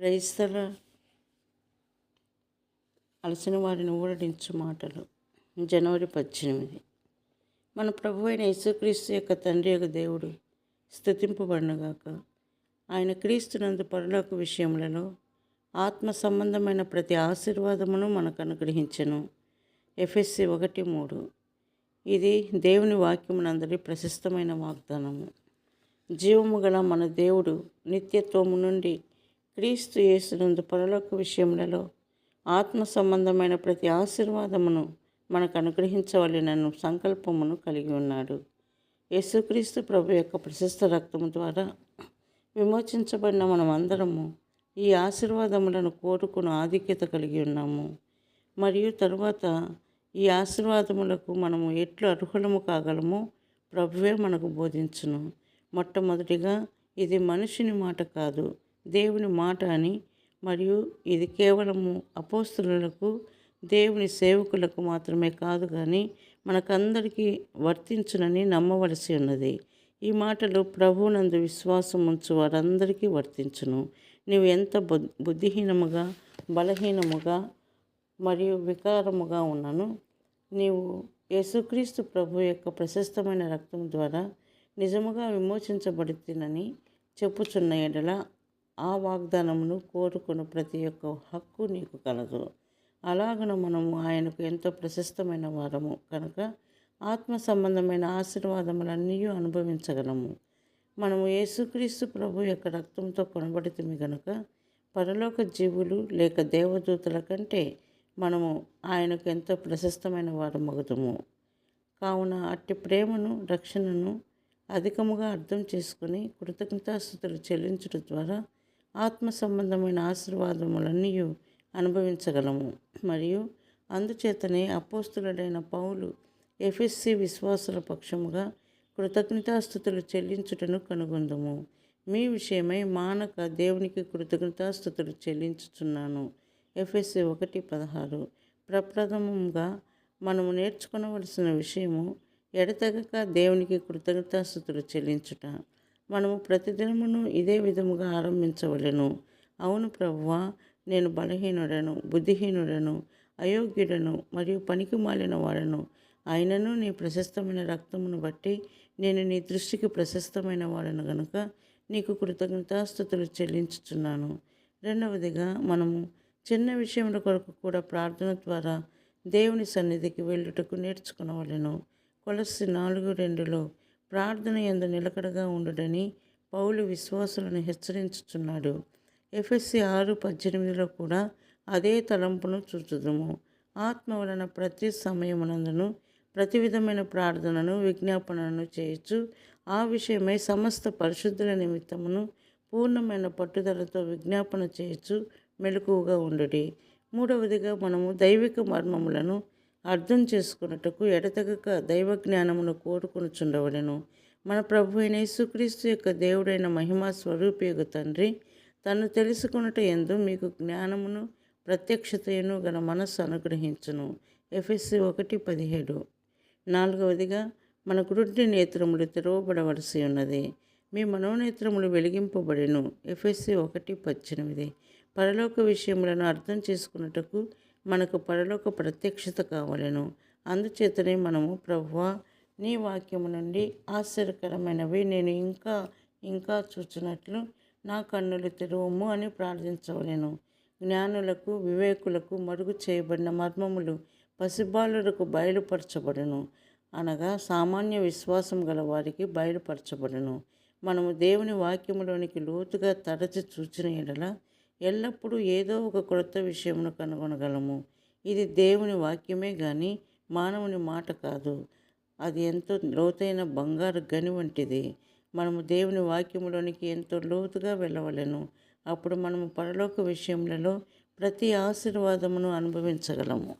క్రైస్తల అలసిన వారిని ఊరడించు మాటలు. జనవరి 18. మన ప్రభు అయిన యేసుక్రీస్తు యొక్క తండ్రి యొక్క దేవుడు స్తుతింపబడునుగాక. ఆయన క్రీస్తునందు పరలోక విషయములలో ఆత్మ సంబంధమైన ప్రతి ఆశీర్వాదమును మనకు అనుగ్రహించెను. ఎఫెసీ 1:3. ఇది దేవుని వాక్యమునందరి ప్రశస్తమైన వాగ్దానము. జీవము గల మన దేవుడు నిత్యత్వము నుండి క్రీస్తు యేసునందు పరలోక విషయములలో ఆత్మ సంబంధమైన ప్రతి ఆశీర్వాదమును మనకు అనుగ్రహించవలెనను సంకల్పమును కలిగి ఉన్నాడు. యేసుక్రీస్తు ప్రభు యొక్క ప్రశస్త రక్తము ద్వారా విమోచించబడిన మనమందరము ఈ ఆశీర్వాదములను కోరుకుని ఆధిక్యత కలిగి ఉన్నాము. మరియు తరువాత ఈ ఆశీర్వాదములకు మనము ఎట్లు అర్హులము కాగలమో ప్రభువే మనకు బోధించును. మొట్టమొదటిగా ఇది మనుషుని మాట కాదు, దేవుని మాట అని, మరియు ఇది కేవలము అపోస్తలులకు దేవుని సేవకులకు మాత్రమే కాదు కానీ మనకందరికీ వర్తించునని నమ్మవలసి ఉన్నది. ఈ మాటలు ప్రభువునందు విశ్వాసం ఉంచు వారందరికీ వర్తించును. నీవు ఎంత బుద్ధిహీనముగా, బలహీనముగా మరియు వికారముగా ఉన్నను, నీవు యేసుక్రీస్తు ప్రభు యొక్క ప్రశస్తమైన రక్తం ద్వారా నిజముగా విమోచించబడుతున్నని చెప్పుచున్న ఎడల ఆ వాగ్దానమును కోరుకున్న ప్రతి ఒక్క హక్కు నీకు కలదు. అలాగన మనము ఆయనకు ఎంతో ప్రశస్తమైన వారము కనుక ఆత్మ సంబంధమైన ఆశీర్వాదములన్నీ అనుభవించగలము. మనము యేసుక్రీస్తు ప్రభు యొక్క రక్తంతో కొనబడితిమి గనుక పరలోక జీవులు లేక దేవదూతల కంటే మనము ఆయనకు ఎంతో ప్రశస్తమైన వారమగుదుము. కావున అట్టి ప్రేమను, రక్షణను అధికముగా అర్థం చేసుకుని కృతజ్ఞతాస్తుతులు చెల్లించడం ద్వారా ఆత్మ సంబంధమైన ఆశీర్వాదములన్నీ అనుభవించగలము. మరియు అందుచేతనే అపోస్తులుడైన పౌలు ఎఫెసీ విశ్వాసుల పక్షముగా కృతజ్ఞతాస్తుతులు చెల్లించుటను కనుగొందుము. మీ విషయమై మానక దేవునికి కృతజ్ఞతాస్తుతులు చెల్లించుచున్నాను. ఎఫెసీ 1:16. ప్రప్రథమంగా మనము నేర్చుకొనవలసిన విషయము ఎడతెగక దేవునికి కృతజ్ఞతాస్తుతులు చెల్లించుట. మనము ప్రతిదినమును ఇదే విధముగా ఆరంభించవలెను. అవును ప్రభువా, నేను బలహీనుడను, బుద్ధిహీనుడను, అయోగ్యుడను మరియు పనికి మాలిన వాడను. అయినను నీ ప్రశస్తమైన రక్తమును బట్టి నేను నీ దృష్టికి ప్రశస్తమైన వాడను గనుక నీకు కృతజ్ఞతాస్తుతులు చెల్లించుచున్నాను. రెండవదిగా మనము చిన్న విషయముల కొరకు కూడా ప్రార్థన ద్వారా దేవుని సన్నిధికి వెళ్ళుటకు నేర్చుకునవలెను. కొలస్సీ 4:2 ప్రార్థన యందు నిలకడగా ఉండుడని పౌలు విశ్వాసులను హెచ్చరించుచున్నాడు. ఎఫెసీ 6:18 కూడా అదే తలంపును చూచుదుము. ఆత్మ వలన ప్రతి సమయమునందును ప్రతి విధమైన ప్రార్థనను, విజ్ఞాపనను చేయొచ్చు. ఆ విషయమై సమస్త పరిశుద్ధుల నిమిత్తమును పూర్ణమైన పట్టుదలతో విజ్ఞాపన చేయొచ్చు. మెలకువగా ఉండుడి. మూడవదిగా మనము దైవిక మర్మములను అర్థం చేసుకున్నట్టుకు ఎడతెగక దైవ జ్ఞానమును కోరుకొనుచుండవలెను. మన ప్రభు అయిన యేసుక్రీస్తు యొక్క దేవుడైన మహిమా స్వరూపియగు తండ్రి తను తెలుసుకొనుట యందు మీకు జ్ఞానమును ప్రత్యక్షతయును గల మనస్సు అనుగ్రహించును. ఎఫెసీ 1:17. నాలుగవదిగా మన గురుడి నేత్రములు తెరవబడవలసి ఉన్నది. మీ మనోనేత్రములు వెలిగింపబడెను. ఎఫెసీ 1:18. పరలోక విషయములను అర్థం చేసుకున్నట్టుకు మనకు పరలోక ప్రత్యక్షత కావలెను. అందుచేతనే మనము ప్రభువా, నీ వాక్యము నుండి ఆశ్చర్యకరమైనవి నేను ఇంకా ఇంకా చూచున్నట్లు నా కన్నులు తెరువము అని ప్రార్థించవలెను. జ్ఞానులకు, వివేకులకు మరుగు చేయబడిన మర్మములు పసిబాలులకు బయలుపరచబడును, అనగా సామాన్య విశ్వాసం గల వారికి బయలుపరచబడును. మనము దేవుని వాక్యములోనికి లోతుగా తరచి చూచిన ఎడల ఎల్లప్పుడూ ఏదో ఒక క్రొత్త విషయమును కనుగొనగలము. ఇది దేవుని వాక్యమే కానీ మానవుని మాట కాదు. అది ఎంతో లోతైన బంగారు గని వంటిది. మనము దేవుని వాక్యములోనికి ఎంతో లోతుగా వెళ్ళవలెను. అప్పుడు మనము పరలోక విషయములలో ప్రతి ఆశీర్వాదమును అనుభవించగలము.